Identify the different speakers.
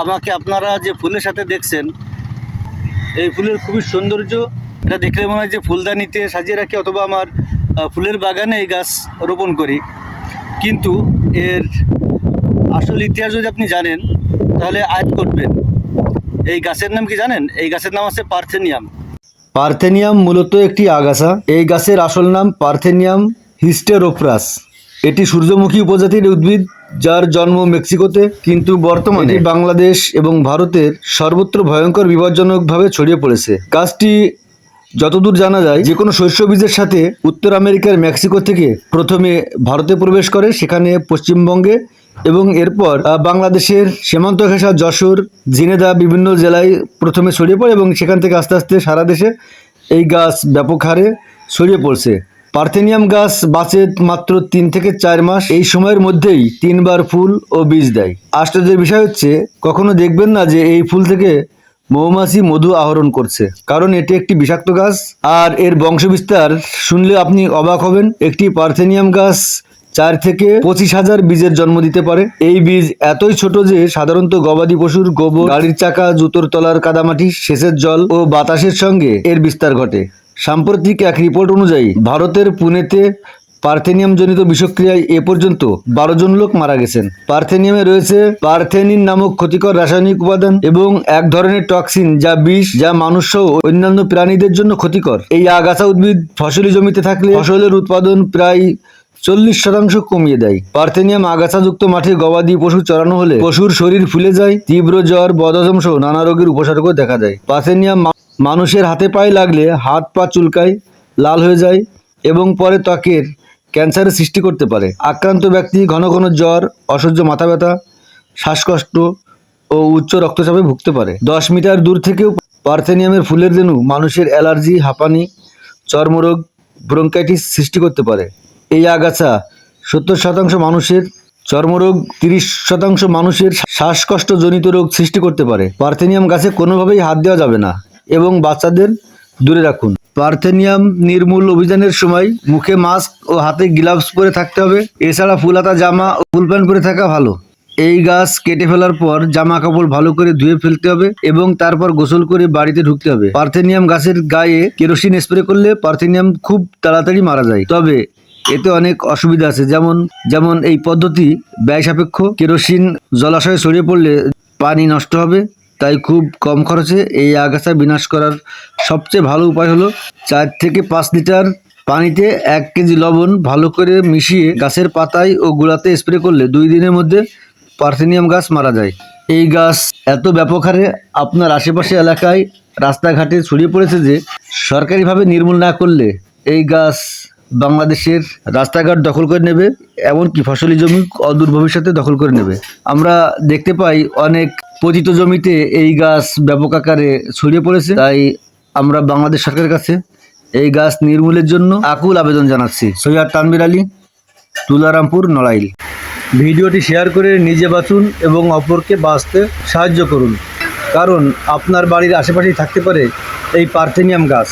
Speaker 1: আমাকে আপনারা যে ফুলের সাথে দেখছেন, এই ফুলের খুবই সৌন্দর্য। এটা দেখলে মনে হয় যে ফুলদানিতে সাজিয়ে রাখি অথবা আমার ফুলের বাগানে এই গাছ রোপণ করি। কিন্তু এর আসল ইতিহাস যদি আপনি জানেন তাহলে আয়াত করবেন। এই গাছের নাম কি জানেন? এই গাছের নাম আছে পার্থেনিয়াম। পার্থেনিয়াম মূলত একটি আগাছা। এই গাছের আসল নাম পার্থেনিয়াম হিস্টেরোফ্রাস। এটি সূর্যমুখী উপজাতির উদ্ভিদ, যার জন্ম মেক্সিকোতে, কিন্তু বর্তমানে বাংলাদেশ এবং ভারতের সর্বত্র ভয়ঙ্কর বিপজ্জনকভাবে ছড়িয়ে পড়েছে। গাছটি যতদূর জানা যায় যে কোনো শস্য বীজের সাথে উত্তর আমেরিকার মেক্সিকো থেকে প্রথমে ভারতে প্রবেশ করে, সেখানে পশ্চিমবঙ্গে, এবং এরপর বাংলাদেশের সীমান্ত ঘেঁষা যশোর, ঝিনেদা বিভিন্ন জেলায় প্রথমে ছড়িয়ে পড়ে এবং সেখান থেকে আস্তে আস্তে সারা দেশে এই গাছ ব্যাপক হারে ছড়িয়ে পড়ছে। পার্থেনিয়াম গাছ বাঁচে মাত্র 3 থেকে 4 মাস। এই সময়ের মধ্যেই 3 বার ফুল ও বীজ দেয়। আশ্চর্যের বিষয় হচ্ছে, কখনো দেখবেন না যে এই ফুল থেকে মৌমাছি মধু আহরণ করছে, কারণ এটি একটি বিষাক্ত গাছ। আর এর বংশবিস্তার শুনলে আপনি অবাক হবেন। একটি পার্থেনিয়াম গাছ 4 থেকে 25,000 বীজের জন্ম দিতে পারে। এই বীজ এতই ছোট যে সাধারণত গবাদি পশুর গোবর, গাড়ির চাকা, জুতোর তলার কাদামাটি, সেচের জল ও বাতাসের সঙ্গে এর বিস্তার ঘটে। সাম্প্রতিক এক রিপোর্ট অনুযায়ী ভারতের পুনেতে পার্থেনিয়াম জনিত বিষক্রিয়ায় এ পর্যন্ত 12 জন লোক মারা গেছেন। পার্থেনিয়ামে রয়েছে পার্থেনিন নামক ক্ষতিকর রাসায়নিক উপাদান এবং এক ধরনের টক্সিন যা বিষ, যা মানুষ সহ অন্যান্য প্রাণীদের জন্য ক্ষতিকর। এই আগাছা উদ্ভিদ ফসলি জমিতে থাকলে ফসলের উৎপাদন প্রায় 40% কমিয়ে দেয়। পার্থেনিয়াম আগাছাযুক্ত মাঠে গবাদি পশু চড়ানো হলে পশুর শরীর ফুলে যায়, তীব্র জ্বর, বদহজম সহ নানা রোগের উপসর্গ দেখা যায়। পার্থেনিয়াম মানুষের হাতে পায়ে লাগলে হাত পা চুলকায়, লাল হয়ে যায় এবং পরে ত্বকের ক্যান্সারের সৃষ্টি করতে পারে। আক্রান্ত ব্যক্তি ঘন ঘন জ্বর, অসহ্য মাথা ব্যথা, শ্বাসকষ্ট ও উচ্চ রক্তচাপে ভুগতে পারে। 10 মিটার দূর থেকেও পার্থেনিয়ামের ফুলের রেণু মানুষের অ্যালার্জি, হাঁপানি, চর্মরোগ, ব্রঙ্কাইটিস সৃষ্টি করতে পারে। এই আগাছা 70% মানুষের চর্মরোগ, 30% মানুষের শ্বাসকষ্টজনিত রোগ সৃষ্টি করতে পারে। পার্থেনিয়াম গাছে কোনোভাবেই হাত দেওয়া যাবে না এবং বাচ্চাদের দূরে রাখুন। পার্থেনিয়াম নির্মূল অভিযানের সময় মুখে মাস্ক ও হাতে গ্লাভস পরে থাকতে হবে। এছাড়া ফুলহাতা জামা ও ফুল প্যান্ট পরে থাকা ভালো। এই গাছ কেটে ফেলার পর জামা কাপড় ভালো করে ধুয়ে ফেলতে হবে এবং তারপর গোসল করে বাড়িতে ঢুকতে হবে। পার্থেনিয়াম গাছের গায়ে কেরোসিন স্প্রে করলে পার্থেনিয়াম খুব তাড়াতাড়ি মারা যায়, তবে এতে অনেক অসুবিধা আছে। যেমন এই পদ্ধতি ব্যয় সাপেক্ষ। কেরোসিন জলাশয়ে ছড়িয়ে পড়লে পানি নষ্ট হবে, তাই খুব কম খরচে এই আগাছা বিনাশ করার সবচেয়ে ভালো উপায় হলো 4 থেকে 5 লিটার পানিতে 1 কেজি লবণ ভালো করে মিশিয়ে গাছের পাতায় ও গোড়াতে স্প্রে করলে 2 দিনের মধ্যে পার্থেনিয়াম গাছ মারা যায়। এই গাছ এত ব্যাপক হারে আপনার আশেপাশে এলাকায়, রাস্তাঘাটে ছড়িয়ে পড়েছে যে সরকারিভাবে নির্মূল না করলে এই গাছ বাংলাদেশের রাস্তাঘাট দখল করে নেবে, এমনকি ফসলি জমি অদূর ভবিষ্যতে দখল করে নেবে। আমরা দেখতে পাই অনেক পতিত জমিতে এই গাছ ব্যাপক আকারে ছড়িয়ে পড়েছে। তাই আমরা বাংলাদেশ সরকারের কাছে এই গাছ নির্মূলের জন্য আকুল আবেদন জানাচ্ছি। সৈয়দ তানভীর আলী, তুলারামপুর, নড়াইল। ভিডিওটি শেয়ার করে নিজে বাঁচুন এবং অপরকে বাঁচতে সাহায্য করুন, কারণ আপনার বাড়ির আশেপাশেই থাকতে পারে এই পার্থেনিয়াম গাছ।